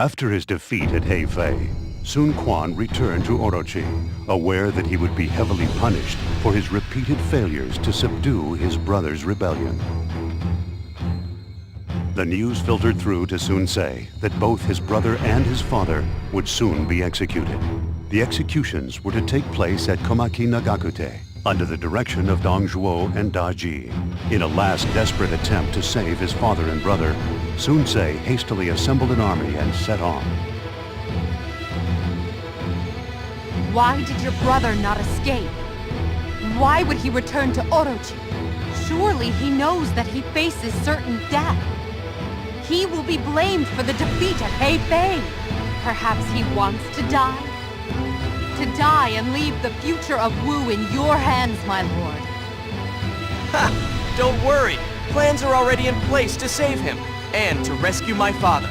After his defeat at Heifei, Sun Quan returned to Orochi, aware that he would be heavily punished for his repeated failures to subdue his brother's rebellion. The news filtered through to Sun Ce that both his brother and his father would soon be executed. The executions were to take place at Komaki Nagakute, under the direction of Dong Zhuo and Da Ji. In a last desperate attempt to save his father and brother, Sun Ce hastily assembled an army and set on. Why did your brother not escape? Why would he return to Orochi? Surely he knows that he faces certain death. He will be blamed for the defeat at Heifei. Perhaps he wants to die? To die and leave the future of Wu in your hands, my lord. Ha! Don't worry. Plans are already in place to save him, and to rescue my father.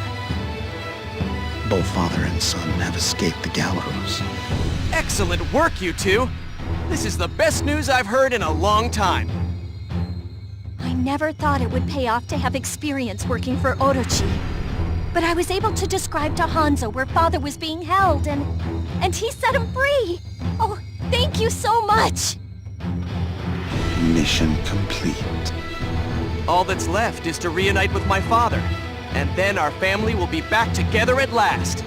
Both father and son have escaped the gallows. Excellent work, you two! This is the best news I've heard in a long time. I never thought it would pay off to have experience working for Orochi. But I was able to describe to Hanzo where father was being held, and he set him free! Oh, thank you so much! Mission complete. All that's left is to reunite with my father, and then our family will be back together at last.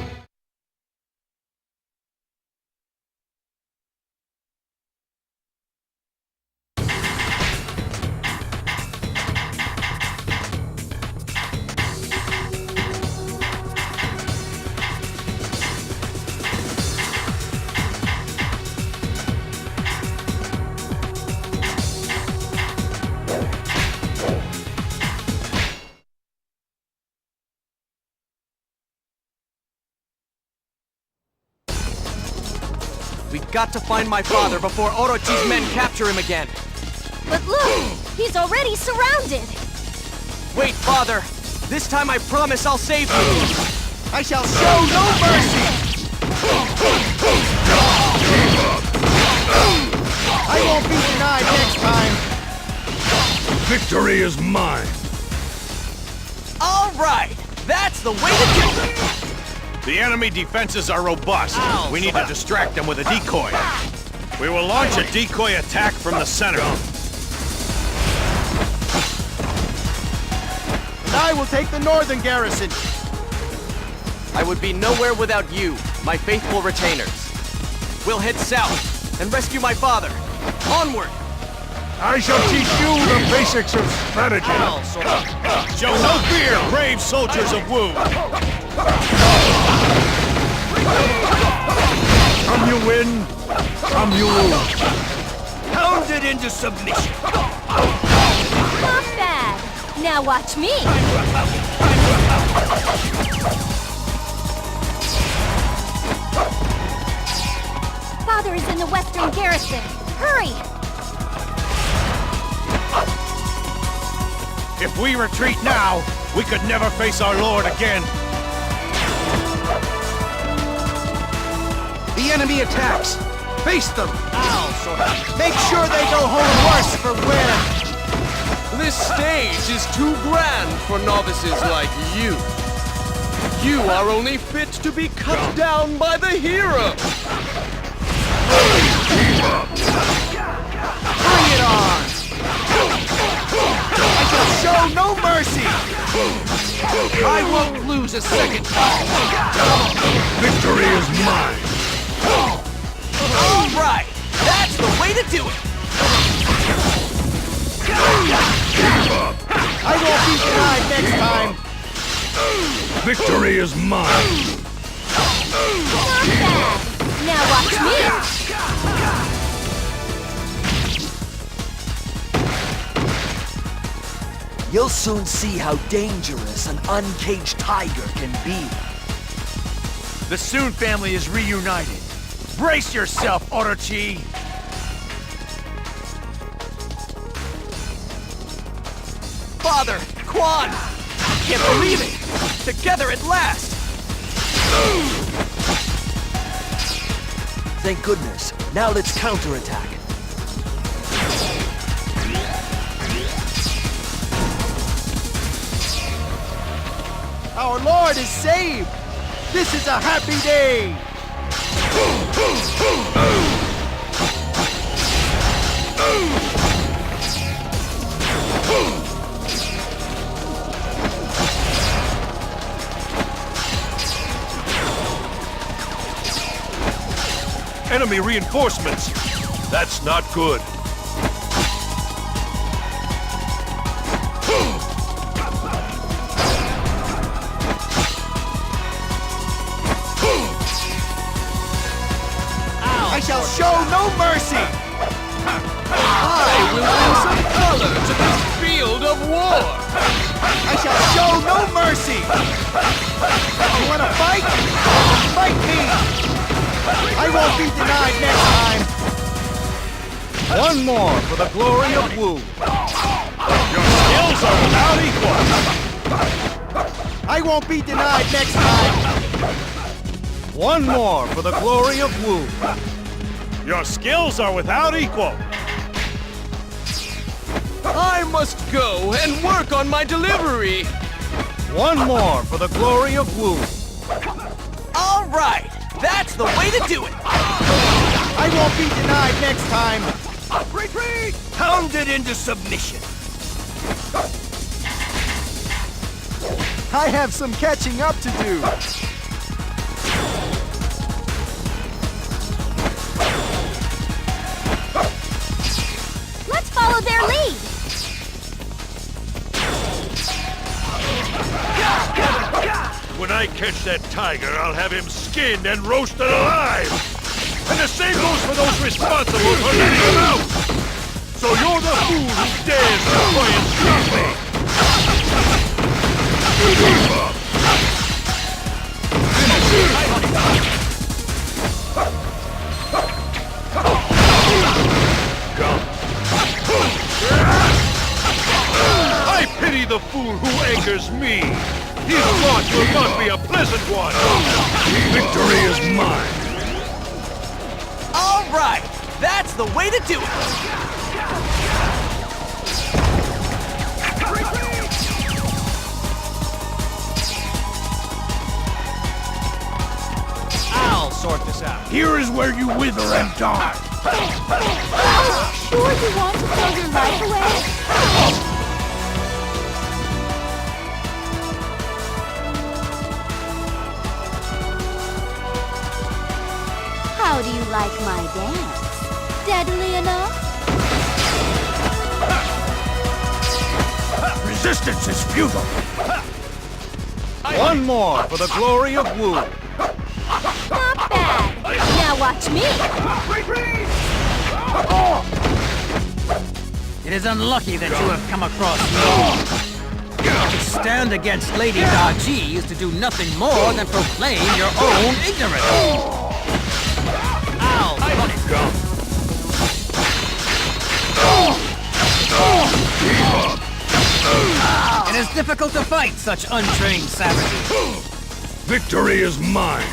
We've got to find my father before Orochi's men capture him again. But look! He's already surrounded! Wait, father! This time I promise I'll save you! I shall show no mercy! I won't be denied next time! Victory is mine! All right! That's the way to do it! The enemy defenses are robust. We need to distract them with a decoy. We will launch a decoy attack from the center. And I will take the northern garrison. I would be nowhere without you, my faithful retainers. We'll head south and rescue my father. Onward! I shall teach you the basics of strategy. Show no fear, brave soldiers of Wu. Come you win, come you lose. Pounded into submission. Not bad! Now watch me! Father is in the western garrison! Hurry! If we retreat now, we could never face our lord again. The enemy attacks. Face them. Make sure they go home worse for wear. This stage is too grand for novices like you. You are only fit to be cut down by the hero. Bring it on. I shall show no mercy. I won't lose a second time. Victory is mine. All right, that's the way to do it. I won't be denied next time. Victory is mine. Not bad! Now watch me! You'll soon see how dangerous an uncaged tiger can be. The Sun family is reunited. Brace yourself, Orochi! Father, Quan! I can't believe it! Together at last! Thank goodness. Now let's counterattack. Our Lord is saved! This is a happy day! Enemy reinforcements! That's not good. I shall show no mercy! I will bring some color to this field of war! I shall show no mercy! You wanna fight? Fight me! I won't be denied next time! One more for the glory of Wu! Your skills are without equal! I won't be denied next time! One more for the glory of Wu! Your skills are without equal! I must go and work on my delivery! One more for the glory of Wu! All right! That's the way to do it! I won't be denied next time! Retreat! Pounded into submission! I have some catching up to do! Let's follow their lead! When I catch that tiger, I'll have him skinned and roasted alive! And the same goes for those responsible for letting him out! So you're the fool who dares to try and stop me! I pity the fool who angers me! His lot will not be a pleasant one! Victory is mine! All right! That's the way to do it! I'll sort this out. Here is where you wither and die! Sure you want to throw your life away? How do you like my dance? Deadly enough? Resistance is futile! One more for the glory of Wu! Not bad! Now watch me! It is unlucky that you have come across me. To stand against Lady Daji is to do nothing more than proclaim your own ignorance. Ow! It is difficult to fight such untrained savages. Victory is mine!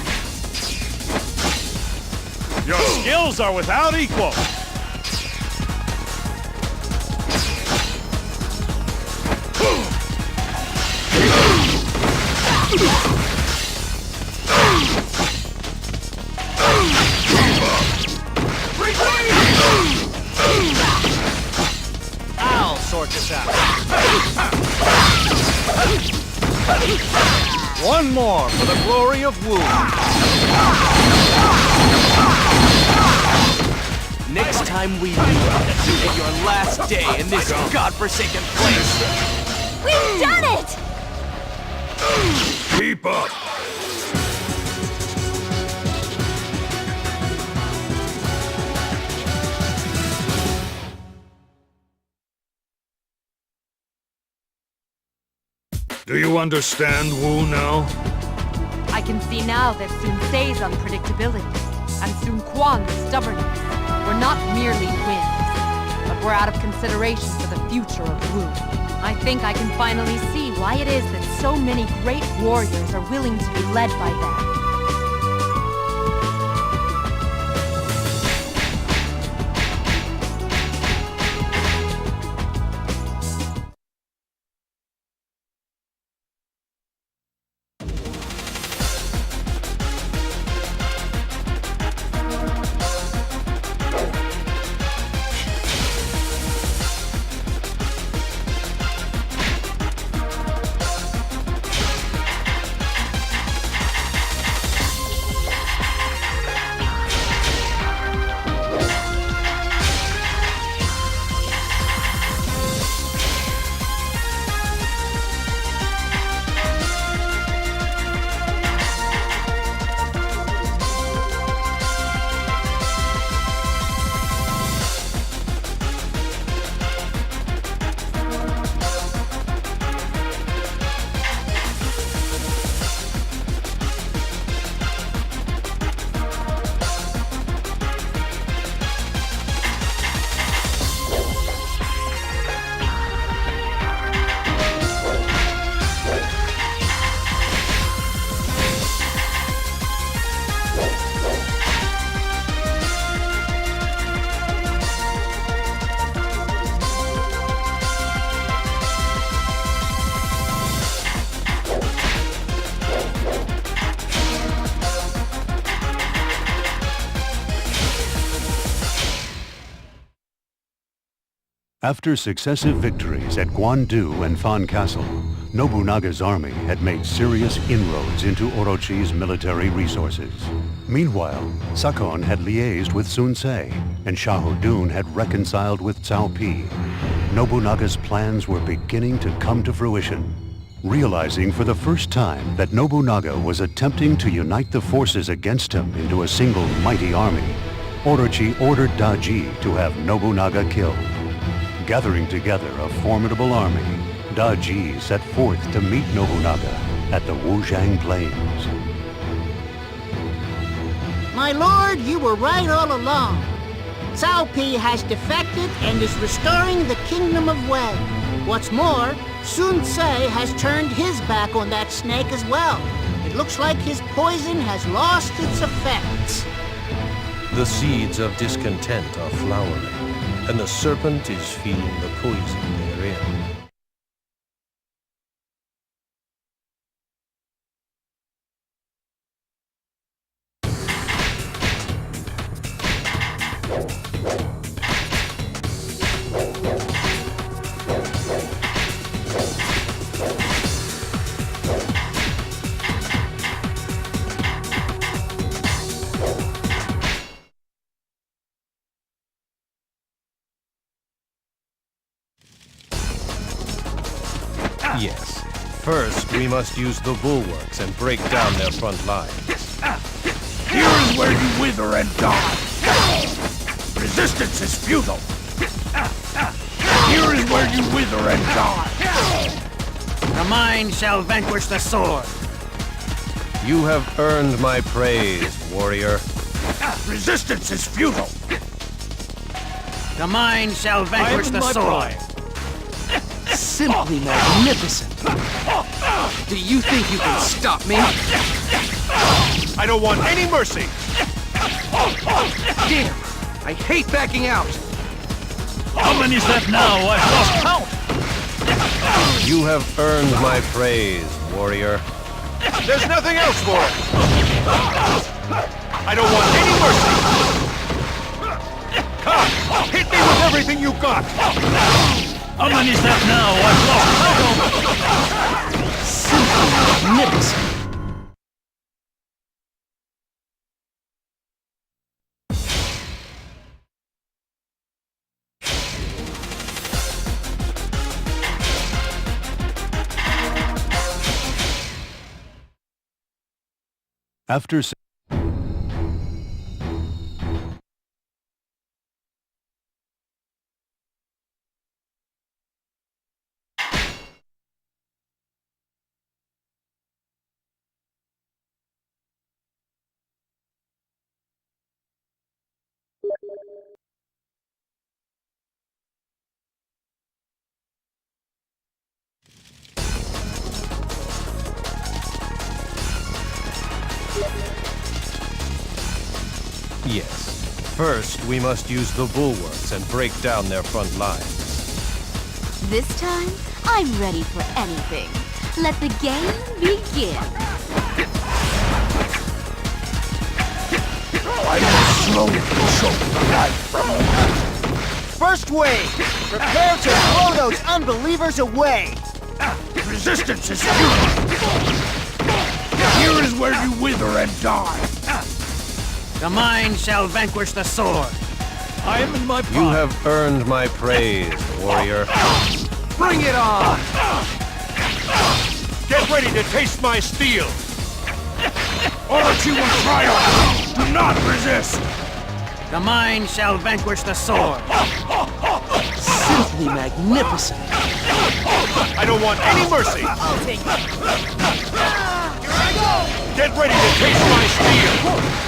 Your skills are without equal! I'll sort this out. One more for the glory of Wu! Next time we meet, it'll be your last day in this godforsaken place! We've done it! Keep up! Do you understand Wu now? I can see now that Sun Tse's unpredictability and Sun Quan's stubbornness were not merely whims, but were out of consideration for the future of Wu. I think I can finally see why it is that so many great warriors are willing to be led by them. After successive victories at Guandu and Fan Castle, Nobunaga's army had made serious inroads into Orochi's military resources. Meanwhile, Sakon had liaised with Sun Ce, and Xiahou had reconciled with Cao Pi. Nobunaga's plans were beginning to come to fruition. Realizing for the first time that Nobunaga was attempting to unite the forces against him into a single mighty army, Orochi ordered Daji to have Nobunaga killed. Gathering together a formidable army, Daji set forth to meet Nobunaga at the Wujiang Plains. My lord, you were right all along. Cao Pi has defected and is restoring the kingdom of Wei. What's more, Sun Ce has turned his back on that snake as well. It looks like his poison has lost its effects. The seeds of discontent are flowering, and the serpent is feeling the poison therein. Yes. First, we must use the bulwarks and break down their front lines. Here is where you wither and die. Resistance is futile. Here is where you wither and die. The mind shall vanquish the sword. You have earned my praise, warrior. Resistance is futile. The mind shall vanquish the sword. Simply magnificent. Do you think you can stop me? I don't want any mercy. Damn! I hate backing out. How many is that now? I've lost count. You have earned my praise, warrior. There's nothing else for it. I don't want any mercy. Come, hit me with everything you got. How many is that now? I've lost count. Simply magnificent. After Yes. First, we must use the bulwarks and break down their front lines. This time, I'm ready for anything. Let the game begin. I will slowly choke the life from you. First wave! Prepare to blow those unbelievers away! Resistance is futile. Here is where you wither and die. The mind shall vanquish the sword. I am in my prime. You have earned my praise, warrior. Bring it on! Get ready to taste my steel. Orochi will triumph. Do not resist. The mind shall vanquish the sword. Simply magnificent. I don't want any mercy. I'll take it. Here I go! Get ready to taste my steel.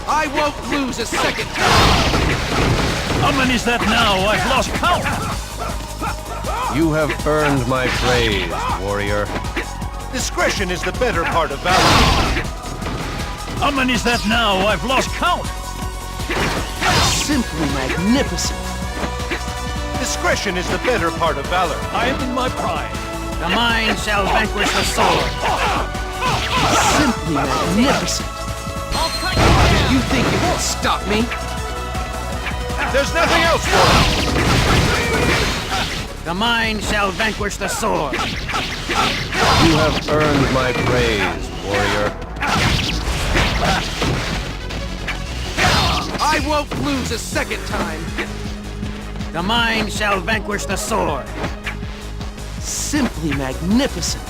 I won't lose a second time. How many is that now? I've lost count. You have earned my praise, warrior. Discretion is the better part of valor. How many is that now? I've lost count. Simply magnificent. Discretion is the better part of valor. I am in my prime. The mind shall vanquish the sword. Simply magnificent. Do you think you can stop me? There's nothing else for it. The mind shall vanquish the sword. You have earned my praise, warrior. I won't lose a second time. The mind shall vanquish the sword. Simply magnificent.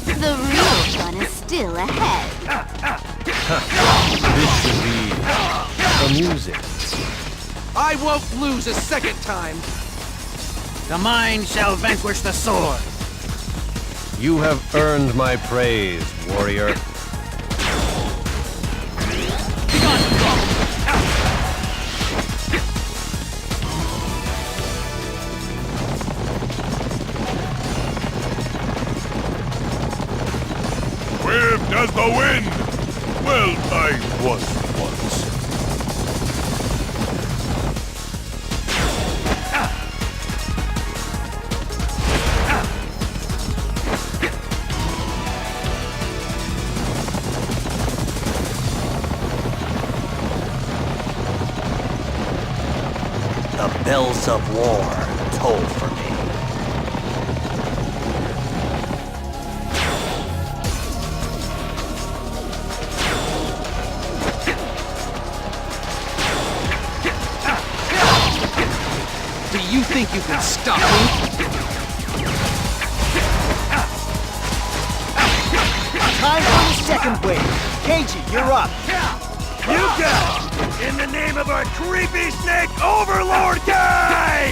The real fun is still ahead. This should be amusing. I won't lose a second time. The mind shall vanquish the sword. You have earned my praise, warrior. Where does the wind? Well, I was once. The bells of war toll for me. Do you think you can stop me? Time for the second wave. Keiji, you're up. You got it! In the name of our creepy snake overlord guy!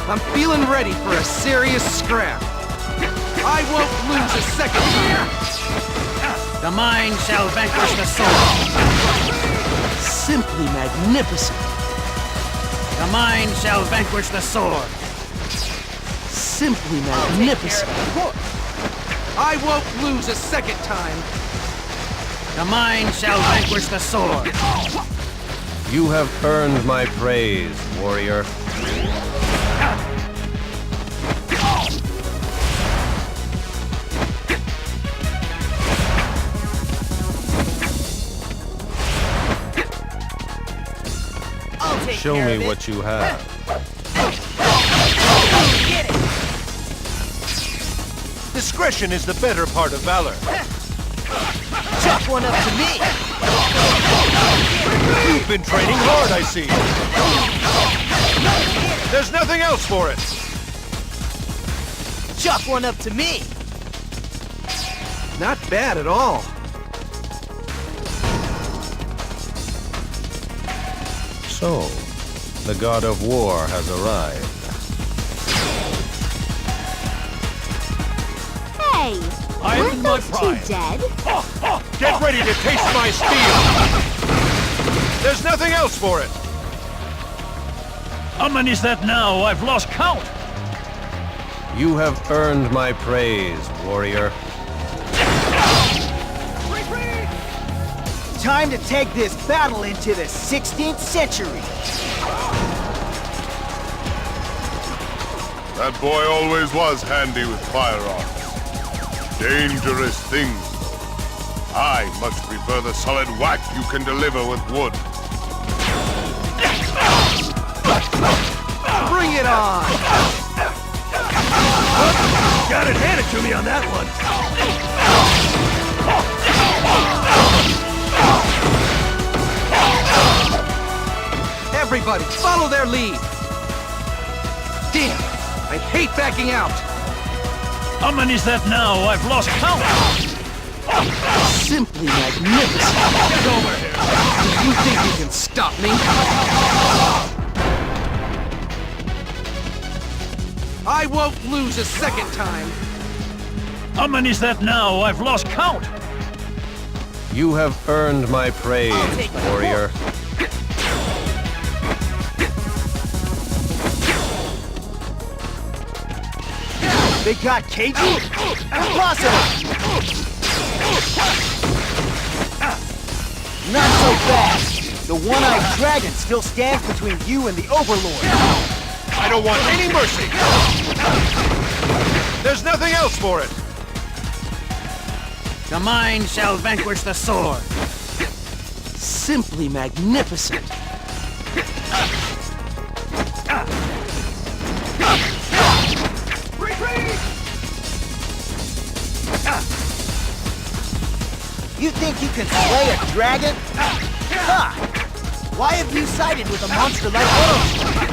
I'm feeling ready for a serious scrap. I won't lose a second time. The mind shall vanquish the sword. Simply magnificent. The mind shall vanquish the sword. Simply magnificent. I won't lose a second time. The mind shall vanquish the sword. You have earned my praise, warrior. Show me what you have. Discretion is the better part of valor. Chuck one up to me. You've been training hard, I see. There's nothing else for it. Chuck one up to me. Not bad at all. So, the god of war has arrived. Hey, weren't those two dead? Get ready to taste my steel! There's nothing else for it! How many is that now? I've lost count! You have earned my praise, warrior. Time to take this battle into the 16th century. That boy always was handy with firearms. Dangerous things. I much prefer the solid whack you can deliver with wood. Bring it on! Got it handed to me on that one. Everybody, follow their lead! Damn! I hate backing out! How many is that now? I've lost count! Simply magnificent. Get over here! You think you can stop me? I won't lose a second time! How many is that now? I've lost count! You have earned my praise, warrior. They got Keiji? Impossible! Not so fast! The one-eyed dragon still stands between you and the Overlord. I don't want any mercy! There's nothing else for it! The mind shall vanquish the sword. Simply magnificent. You think you can slay a dragon? Ha! Why have you sided with a monster like Orochi?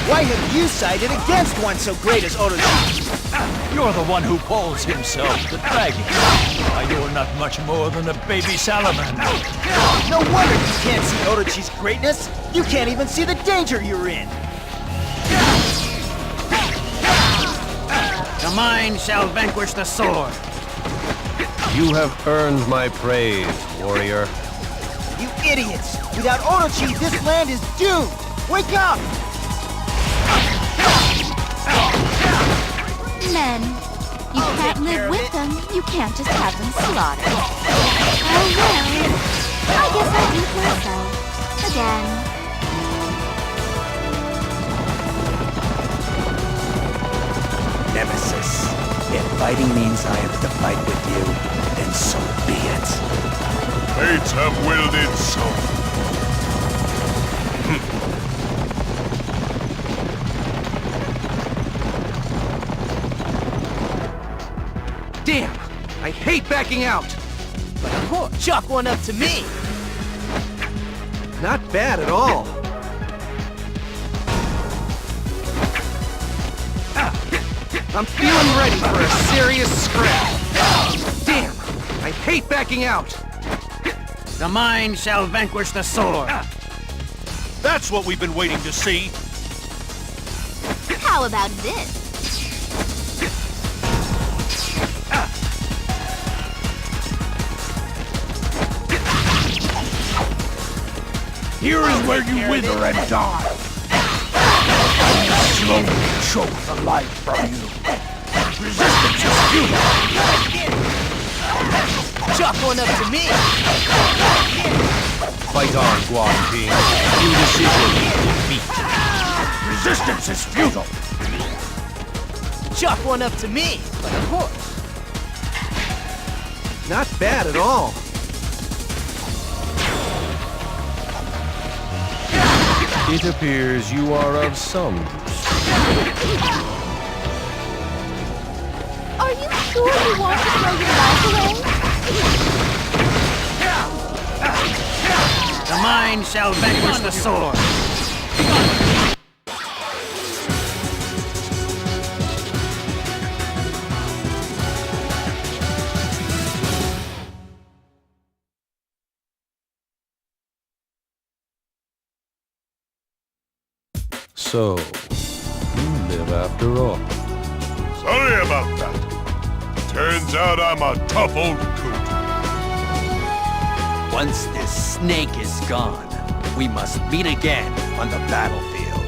Why have you sided against one so great as Orochi? You're the one who calls himself the dragon. Why, you're not much more than a baby salamander. No wonder you can't see Orochi's greatness! You can't even see the danger you're in! The mind shall vanquish the sword. You have earned my praise, warrior. You idiots! Without Orochi, this land is doomed! Wake up! Men. You can't live with them. You can't just have them slaughtered. Oh well. I guess I'll eat myself. Again. Nemesis, if fighting means I have to fight with you, then so be it. Fates have willed it so. Damn! I hate backing out! But of course, chalk one up to me! Not bad at all. I'm feeling ready for a serious scrap. Damn! I hate backing out! The mind shall vanquish the sword. That's what we've been waiting to see. How about this? Here is where you wither and die. Slowly choke the life from you. Resistance is futile. Chalk one up to me! Fight on, Guan King. Indecision, defeat. Resistance is futile. Chalk one up to me! But of course. Not bad at all. It appears you are of some use. Are you sure you want to throw your life away? The mind shall vanquish the sword. So, you live after all. Sorry about that. Turns out I'm a tough old coot. Once this snake is gone, we must meet again on the battlefield.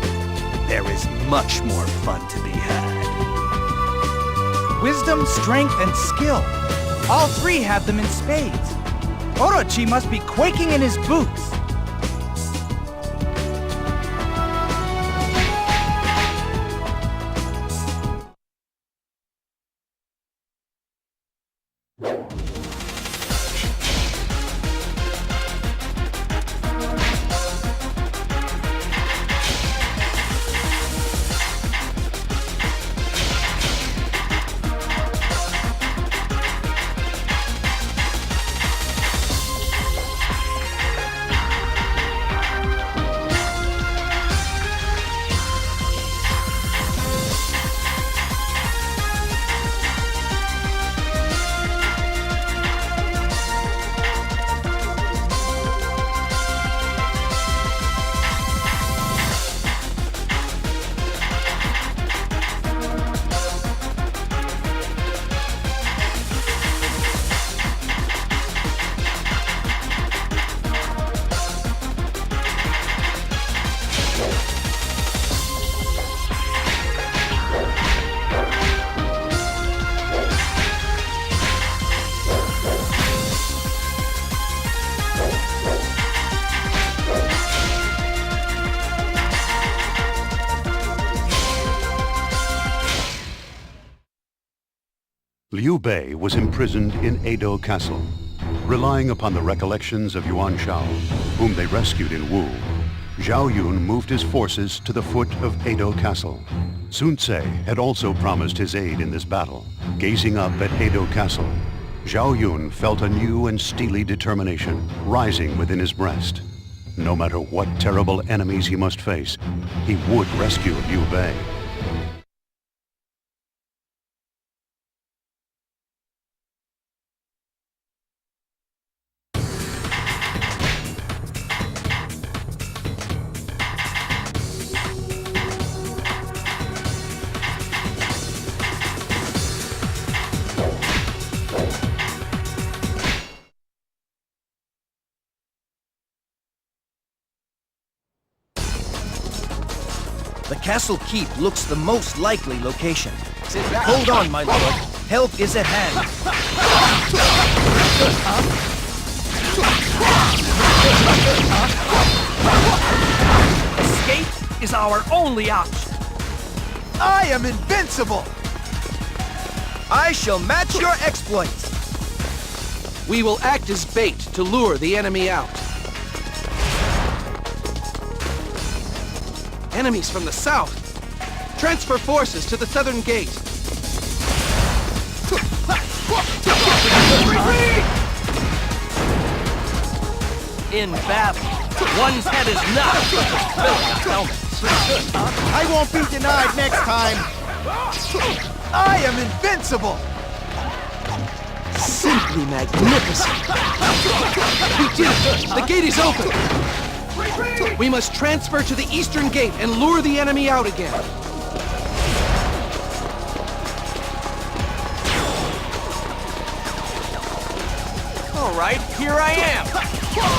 There is much more fun to be had. Wisdom, strength, and skill. All three have them in spades. Orochi must be quaking in his boots. Liu Bei was imprisoned in Edo Castle. Relying upon the recollections of Yuan Shao, whom they rescued in Wu, Zhao Yun moved his forces to the foot of Edo Castle. Sun Ce had also promised his aid in this battle. Gazing up at Edo Castle, Zhao Yun felt a new and steely determination rising within his breast. No matter what terrible enemies he must face, he would rescue Liu Bei. The castle keep looks the most likely location. Hold on, my lord. Help is at hand. Escape is our only option. I am invincible! I shall match your exploits. We will act as bait to lure the enemy out. Enemies from the south! Transfer forces to the southern gate! In battle, one's head is not filling a helmet. I won't be denied next time! I am invincible! Simply magnificent! We did it! The gate is open! We must transfer to the eastern gate and lure the enemy out again. All right, here I am.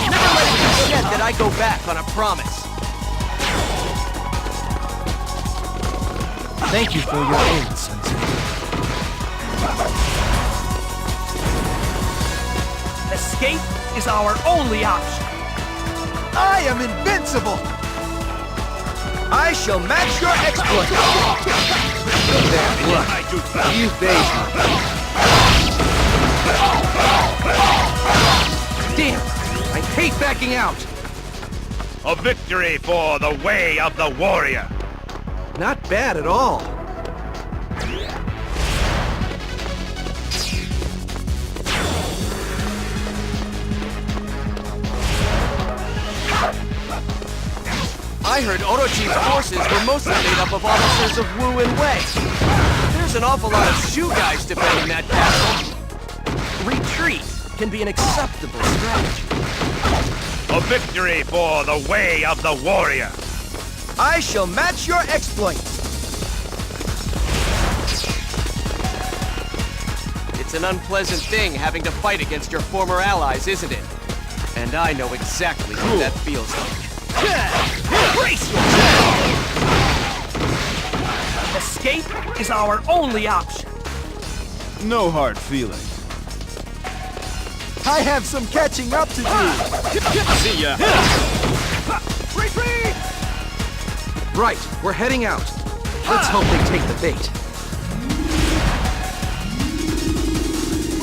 Never let it be said that I go back on a promise. Thank you for your aid, Sensei. Escape is our only option. I am invincible! I shall match your exploits! You phased me. Damn! I hate backing out! A victory for the way of the warrior! Not bad at all. I heard Orochi's forces were mostly made up of officers of Wu and Wei. There's an awful lot of Shu guys defending that castle. Retreat can be an acceptable strategy. A victory for the way of the warrior! I shall match your exploits! It's an unpleasant thing having to fight against your former allies, isn't it? And I know exactly what that feels like. Escape is our only option. No hard feelings. I have some catching up to do! See ya! Retreat! Right, we're heading out. Let's hope they take the bait.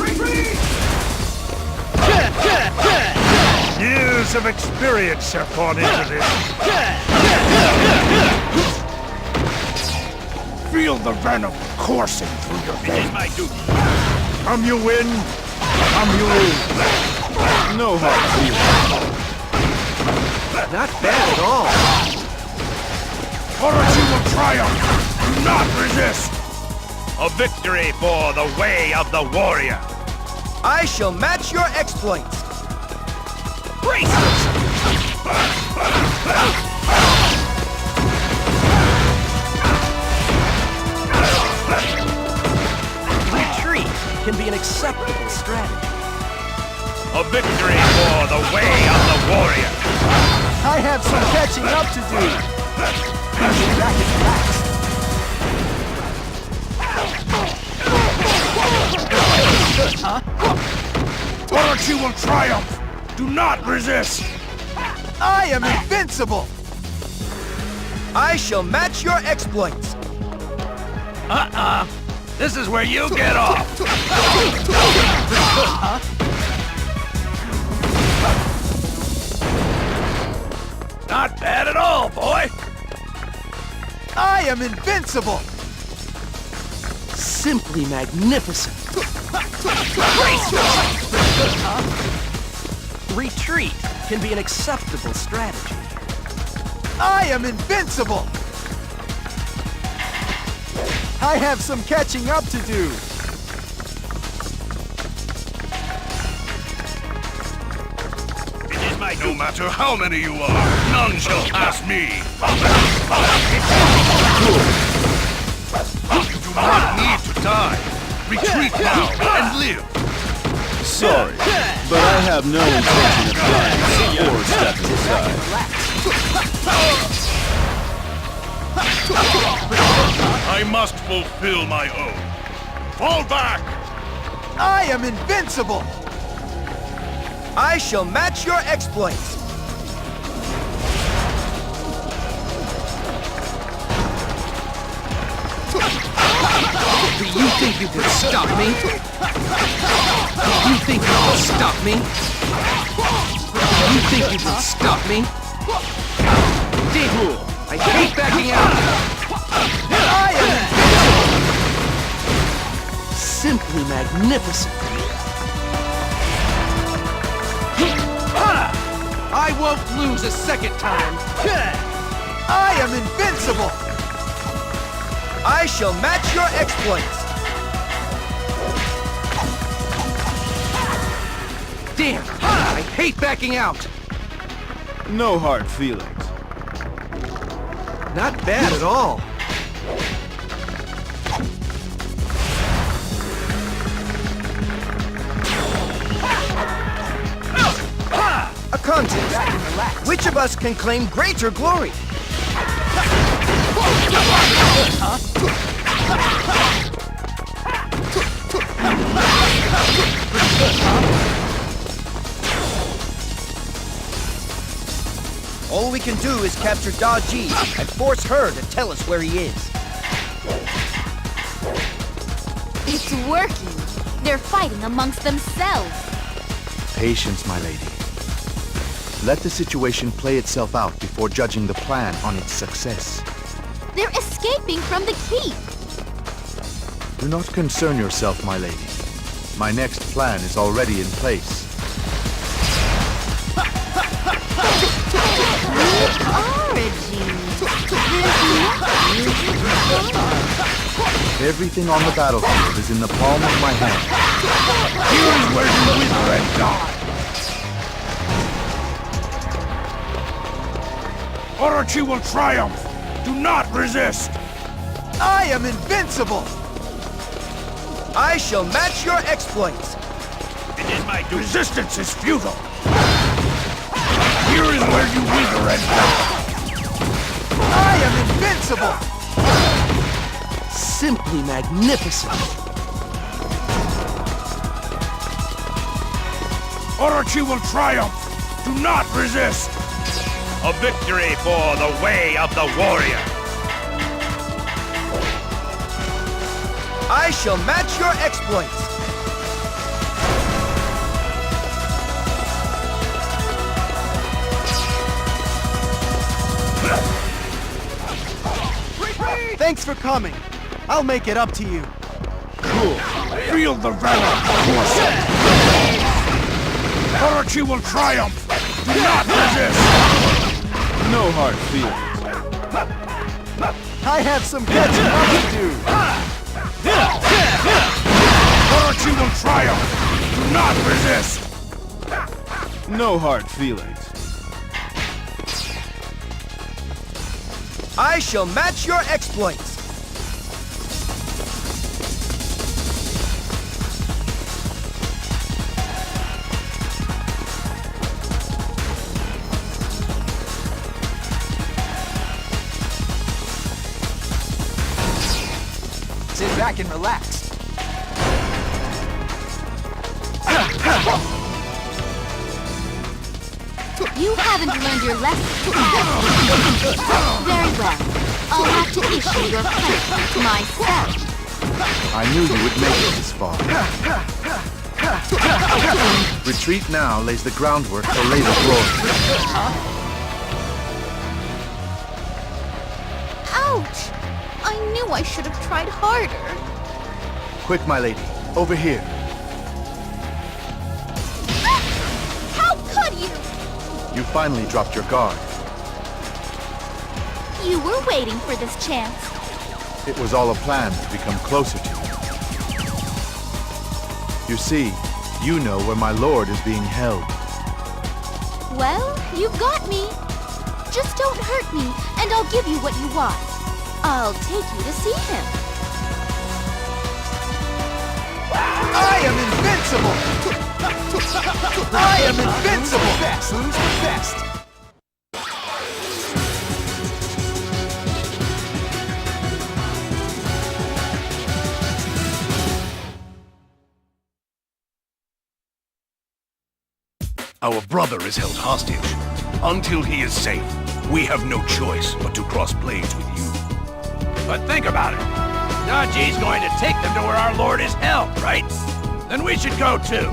Retreat! Years of experience have gone into this. Feel the venom coursing through your veins. It is my duty. Come you win, come you lose. No hard feelings. Not bad at all. Orochi will triumph. Do not resist. A victory for the way of the warrior. I shall match your exploits! Retreat can be an acceptable strategy. A victory for the way of the warrior. I have some catching up to do! Back in fast. Orochi will triumph. Do not resist. I am invincible! I shall match your exploits! This is where you get off! Not bad at all, boy! I am invincible! Simply magnificent. Retreat can be an acceptable strategy. I am invincible! I have some catching up to do. No matter how many you are, none shall pass me! You do not need to die! Retreat now and live! Sorry, but I have no intention of dying or stepping aside. I must fulfill my oath. Fall back! I am invincible! I shall match your exploits. Do you think you can stop me? Do you think you can stop me? Do you think you can stop me? Damn! I hate backing out! I am simply magnificent. I won't lose a second time! I am invincible! I shall match your exploits. Damn! I hate backing out! No hard feelings. Not bad at all. A contest. Which of us can claim greater glory? All we can do is capture Da Ji and force her to tell us where he is. It's working. They're fighting amongst themselves. Patience, my lady. Let the situation play itself out before judging the plan on its success. They're escaping from the keep. Do not concern yourself, my lady. My next plan is already in place. Everything on the battlefield is in the palm of my hand. Here is where you wither and die! Orochi will triumph! Do not resist! I am invincible! I shall match your exploits. It is my duty. Resistance is futile! Here is where you wither and die! I am invincible! Simply magnificent. Orochi will triumph! Do not resist! A victory for the way of the warrior! I shall match your exploits. Thanks for coming. I'll make it up to you. Cool. Feel the venom coursing. Orochi will triumph. Do not resist. No hard feelings. I have some catching up to do. Orochi will triumph. Do not resist. No hard feelings. I shall match your exploits. Sit back and relax. You haven't learned your lesson. Very well. I'll have to issue your punishment myself. I knew you would make it this far. Retreat now lays the groundwork for later glory. Ouch! I knew I should have tried harder. Quick, my lady. Over here. How could you? You finally dropped your guard. You were waiting for this chance. It was all a plan to become closer to you. You see, you know where my lord is being held. Well, you got me. Just don't hurt me, and I'll give you what you want. I'll take you to see him. I am invincible! I am invincible! Who's the best? Our brother is held hostage. Until he is safe, we have no choice but to cross blades with you. But think about it. Daji's going to take them to where our lord is held, right? Then we should go too.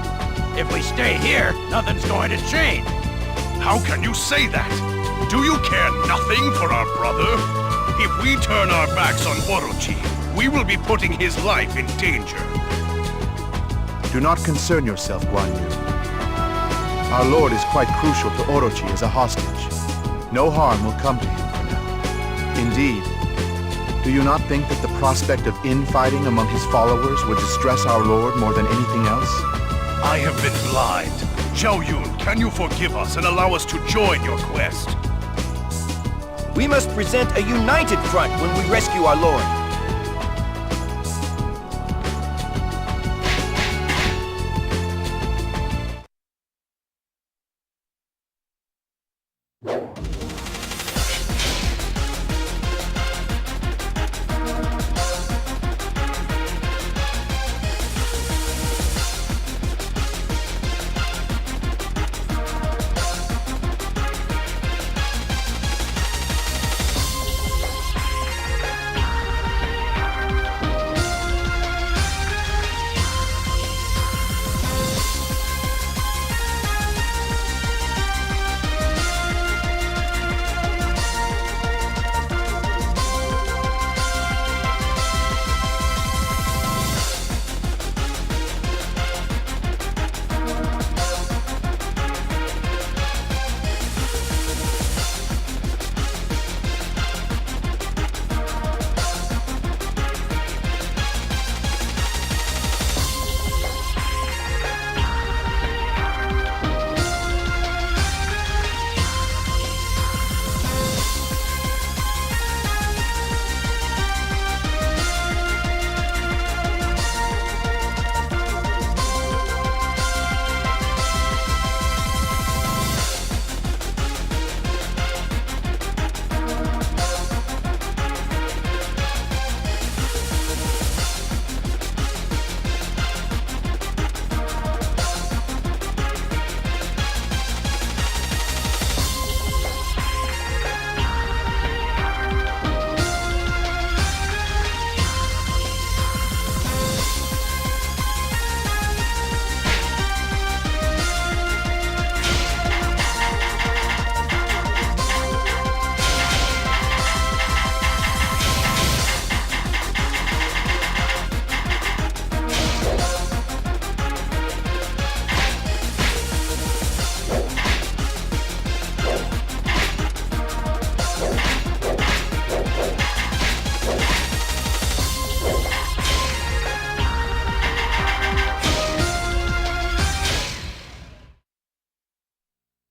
If we stay here, nothing's going to change. How can you say that? Do you care nothing for our brother? If we turn our backs on Orochi, we will be putting his life in danger. Do not concern yourself, Guan Yu. Our lord is quite crucial to Orochi as a hostage. No harm will come to him for now. Indeed, do you not think that the prospect of infighting among his followers would distress our lord more than anything else? I have been blind. Zhao Yun, can you forgive us and allow us to join your quest? We must present a united front when we rescue our lord.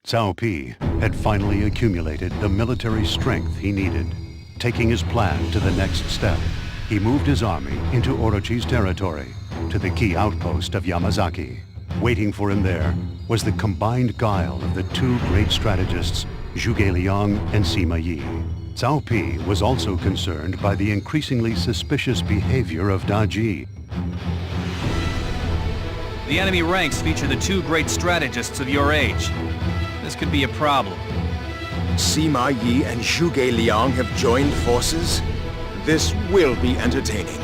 Cao Pi had finally accumulated the military strength he needed. Taking his plan to the next step, he moved his army into Orochi's territory, to the key outpost of Yamazaki. Waiting for him there was the combined guile of the two great strategists, Zhuge Liang and Sima Yi. Cao Pi was also concerned by the increasingly suspicious behavior of Daji. The enemy ranks feature the two great strategists of your age. This could be a problem. Sima Yi and Zhuge Liang have joined forces? This will be entertaining.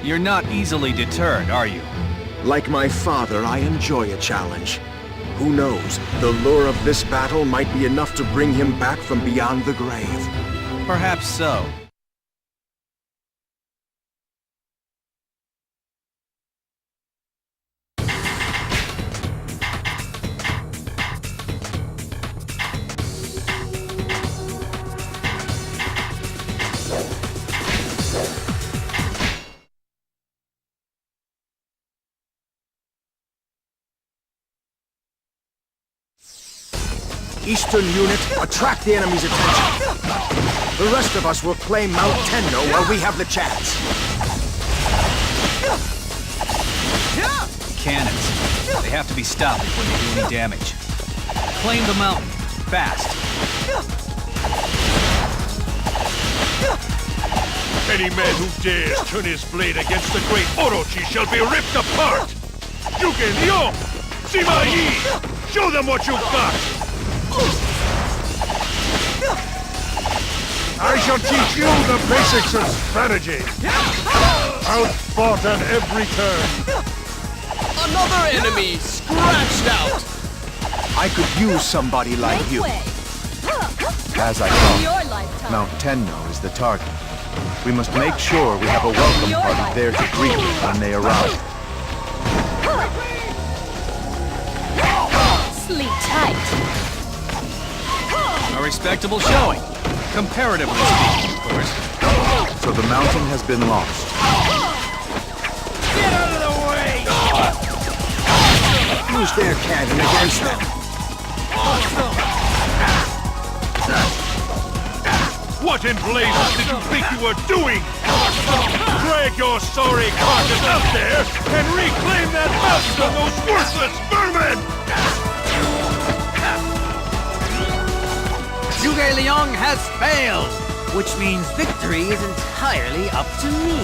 You're not easily deterred, are you? Like my father, I enjoy a challenge. Who knows, the lure of this battle might be enough to bring him back from beyond the grave. Perhaps so. Eastern unit, attract the enemy's attention. The rest of us will claim Mount Tendo while we have the chance. Cannons. They have to be stopped before they do any damage. Claim the mountain. Fast. Any man who dares turn his blade against the great Orochi shall be ripped apart! Yuge Lion! Sima Yi! Show them what you've got! I shall teach you the basics of strategy! Outfought at every turn! Another enemy scratched out! I could use somebody like you. As I thought, Mount Tenno is the target. We must make sure we have a welcome party there to greet them when they arrive. Sleep tight. A respectable showing. Comparatively speaking, of course. So the mountain has been lost. Get out of the way! Use their cannon against them. What in blazes did you think you were doing? Drag your sorry carcass out there and reclaim that mountain from those worthless vermin! Yuge Liang has failed, which means victory is entirely up to me.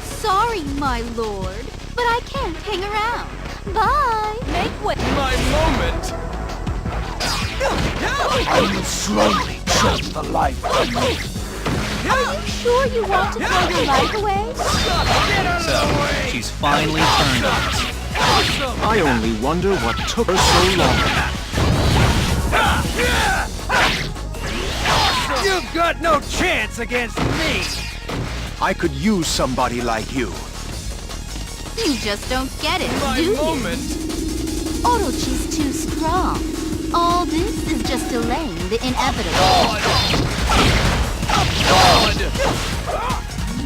Sorry, my lord, but I can't hang around. Bye. Make way. My moment! I will slowly choke the life from me. Are you sure you want to throw your life away? So, she's finally turned on us. I only wonder what took her so long. You've got no chance against me! I could use somebody like you. You just don't get it, My do you? moment! Orochi's too strong. All this is just delaying the inevitable.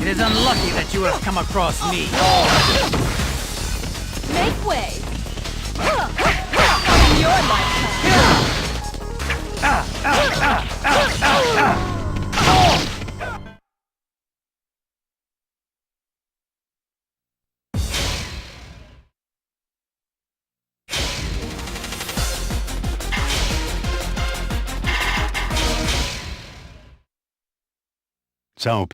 It is unlucky that you have come across me. Make way. In your lifetime. Cao.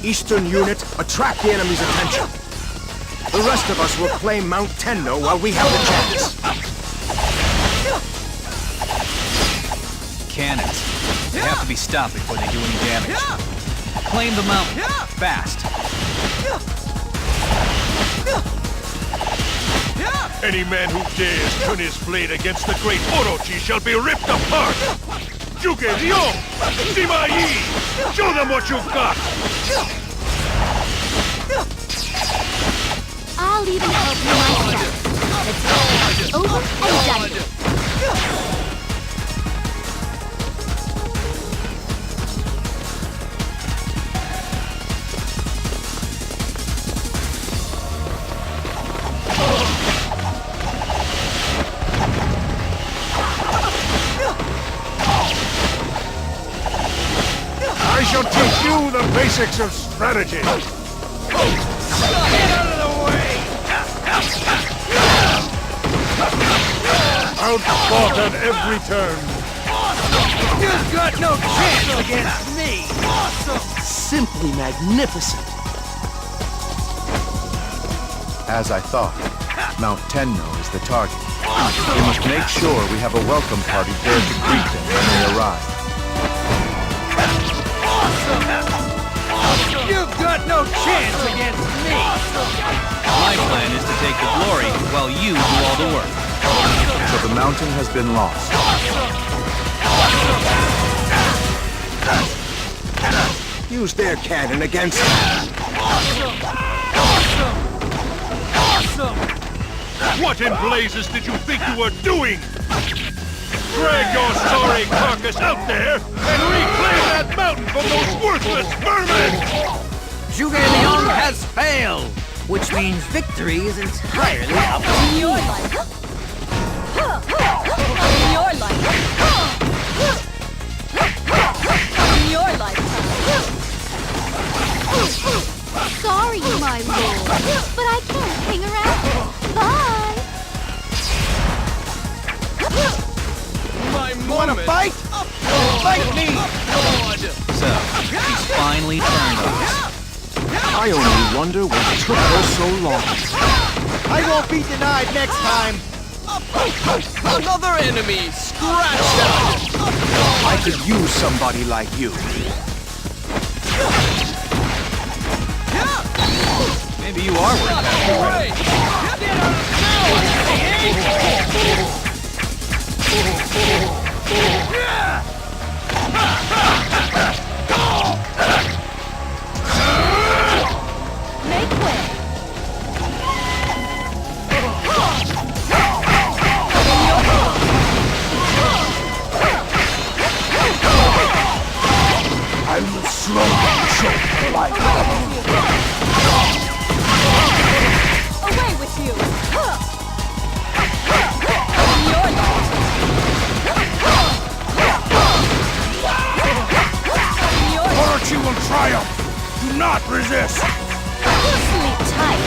Eastern unit, attract the enemy's attention. The rest of us will claim Mount Tenno while we have the chance. Cannons. They have to be stopped before they do any damage. Claim the mountain. Fast. Any man who dares turn his blade against the great Orochi shall be ripped apart! Yuge Lion! Sima Yi! Show them what you've got! I'll even help you myself. It's over and done with. I shall teach you the basics of strategy! Get out of the way! Outfought at every turn. You've got no chance against me! Simply magnificent. As I thought, Mount Tenno is the target. We must make sure we have a welcome party there to greet them when they arrive. You've got no chance against me! My plan is to take the glory while you do all the work. So the mountain has been lost. Use their cannon against them. What in blazes did you think you were doing? Drag your sorry carcass out there and reclaim that mountain from those worthless vermin! Zhuge Liang has failed, which means victory is entirely up to you. Your life. Your life. Your life. Sorry, my lord, but I can't hang around. Bye! My Wanna moment. fight? Fight me! So, he's finally turned on us. I only wonder what took her so long. I won't be denied next time! Another enemy scratched out. I could use somebody like you. Maybe you are worth having Right. Make way. I will slowly choke the life out of you. Away with you. Your life. Orochi will triumph! Do not resist! Sleep tight.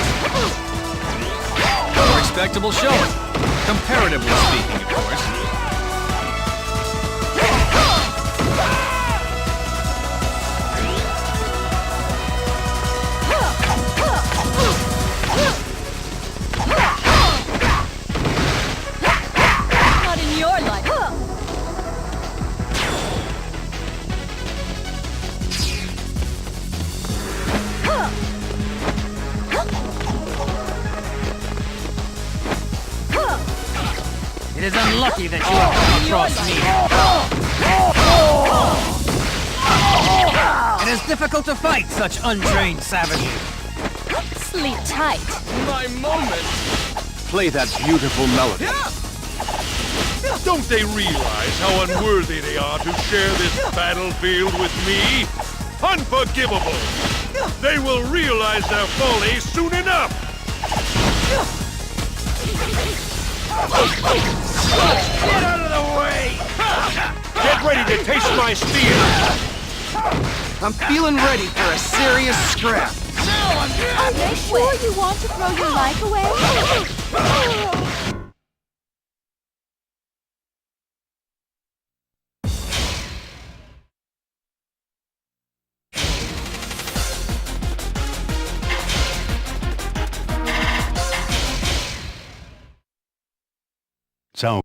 A respectable showing. Comparatively speaking, of course. Not in your life. It is unlucky that you have come across me. It is difficult to fight such untrained savages. Sleep tight. My moment. Play that beautiful melody. Don't they realize how unworthy they are to share this battlefield with me? Unforgivable! They will realize their folly soon enough! Get out of the way! Get ready to taste my steel! I'm feeling ready for a serious scrap. Are you sure you want to throw your life away? Cao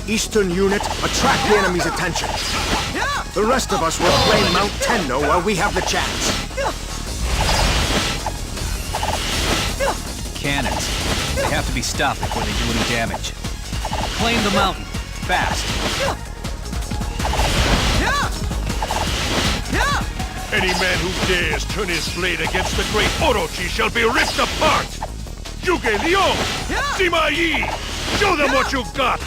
Eastern unit, attract the enemy's attention. The rest of us will claim Mount Tenno while we have the chance. Cannons. They have to be stopped before they do any damage. Claim the mountain. Fast. Any man who dares turn his blade against the great Orochi shall be ripped apart! Yuge Lion! Sima Yi! Show them what you've got!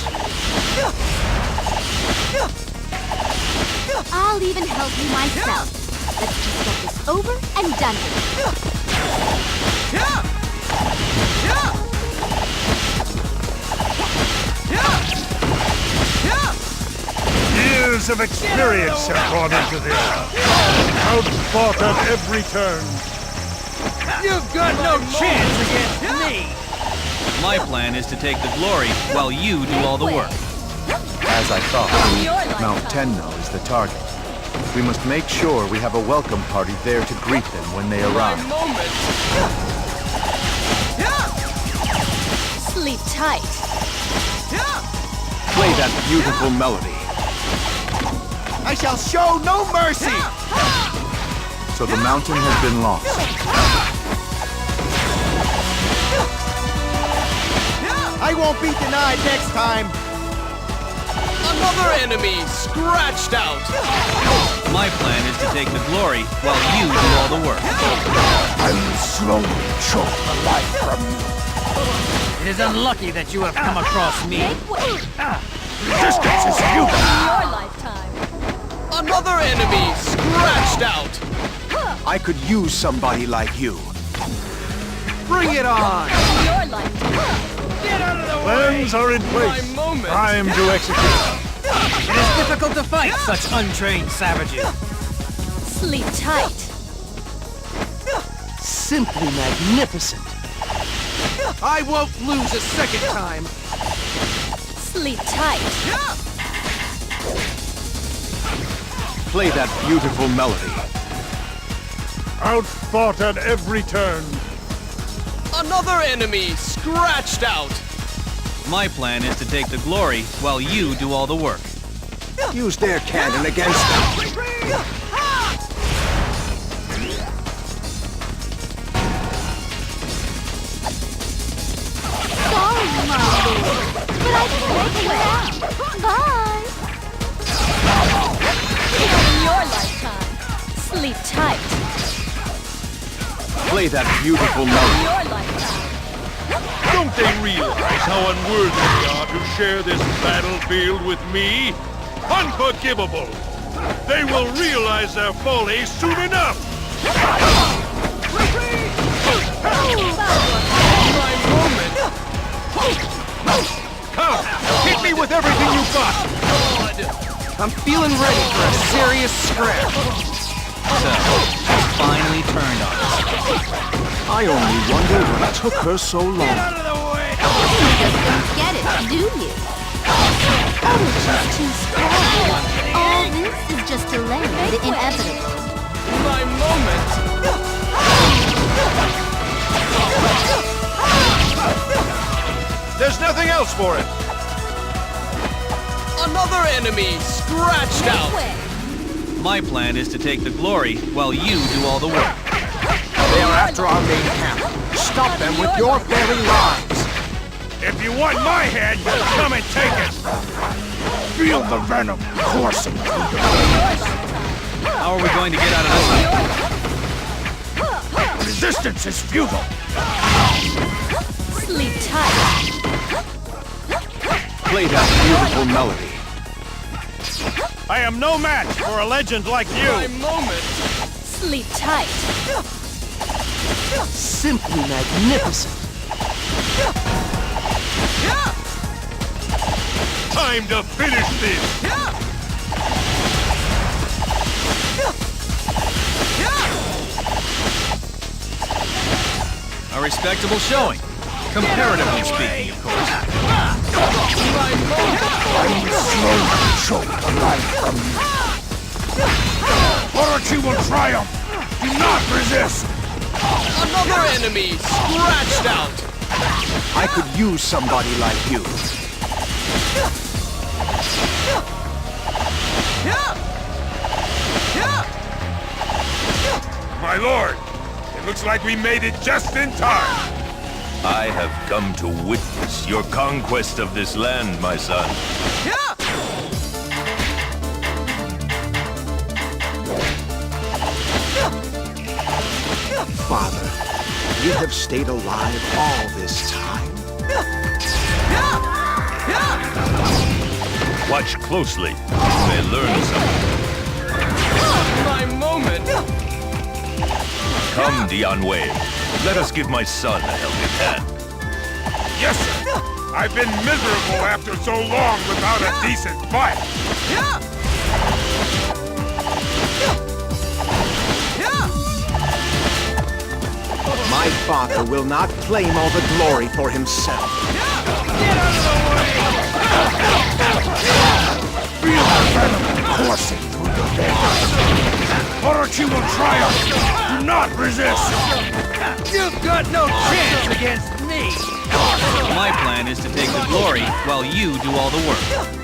I'll even help you myself. Let's just get this over and done Years of experience have gone into this. Outfought at every turn. You've got no chance against me! My plan is to take the glory while you do all the work. As I thought, Mount Tenno is the target. We must make sure we have a welcome party there to greet them when they arrive. Sleep tight. Play that beautiful melody. I shall show no mercy! So the mountain has been lost. I won't be denied next time! Another enemy scratched out! My plan is to take the glory while you do all the work. I will slowly choke the life from you. It is unlucky that you have come across me. Resistance is futile. In your lifetime. Another enemy scratched out! I could use somebody like you. Bring it on! In your lifetime. Get out of the way! Plans are in place. My moment. Time to execute. It is difficult to fight such untrained savages. Sleep tight. Simply magnificent. I won't lose a second time. Sleep tight. Play that beautiful melody. Outfought at every turn. Another enemy scratched out! My plan is to take the glory while you do all the work. Use their cannon against them. Sorry, my lord, but I can't make it out. Bye. In your lifetime. Sleep tight. Play that beautiful In melody. your lifetime. Don't they realize how unworthy they are to share this battlefield with me? Unforgivable! They will realize their folly soon enough! My moment! Come! Hit me with everything you've got! I'm feeling ready for a serious scrap. So, she's finally turned on us. I only wonder what took her so long. Out of the way! You just don't get it, do you? Orochi's too strong. All this is just delaying the inevitable. My moment! There's nothing else for it! Another enemy scratched out! My plan is to take the glory while you do all the work. They are after our main camp. Stop them with your very lives. If you want my head, come and take it! Feel the venom coursing through your veins. How are we going to get out of this? Resistance is futile. Sleep tight. Play that beautiful melody. I am no match for a legend like My you! moment! Sleep tight. Simply magnificent. Time to finish this! A respectable showing. Comparatively speaking, of course. My moment! I will slowly choke the life from you. Orochi will triumph. Do not resist. Another enemy scratched out! I could use somebody like you. My lord, it looks like we made it just in time! I have come to witness your conquest of this land, my son. Father, You have stayed alive all this time? Watch closely. You may learn something. My moment! Come, Dian Wei. Let us give my son a helping hand. Yes, sir. I've been miserable after so long without a decent fight. My father will not claim all the glory for himself. Get out of the way! Feel the venom coursing through your veins. Orochi will triumph. Do not resist. You've got no chance against me! My plan is to take the glory while you do all the work.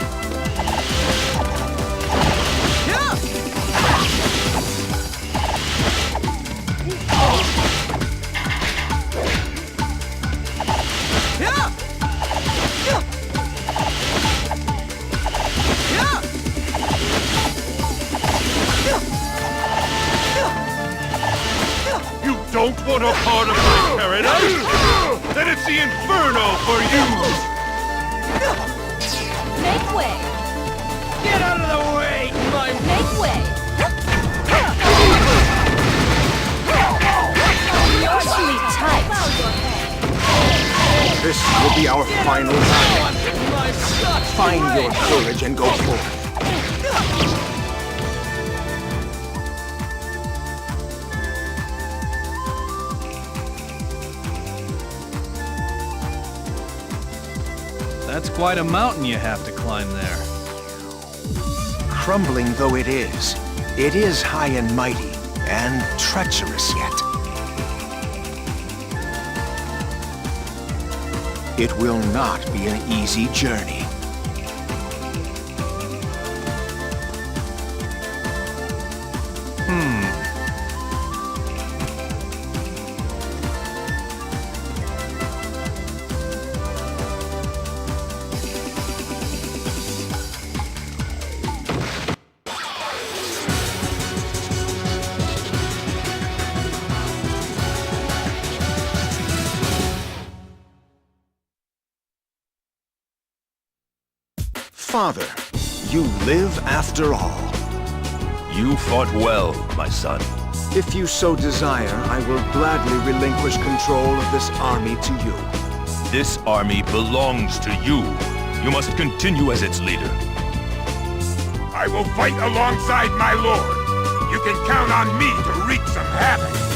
You don't want a part of my paradise? Then it's the inferno for you! Make way! Get out of the way! Make way! You're sweet tight. This will be our final time. Find your courage and go forth. That's quite a mountain you have to climb there. Crumbling though it is high and mighty, and treacherous yet. It will not be an easy journey. Father, you live after all. You fought well, my son. If you so desire, I will gladly relinquish control of this army to you. This army belongs to you. You must continue as its leader. I will fight alongside my lord. You can count on me to wreak some havoc.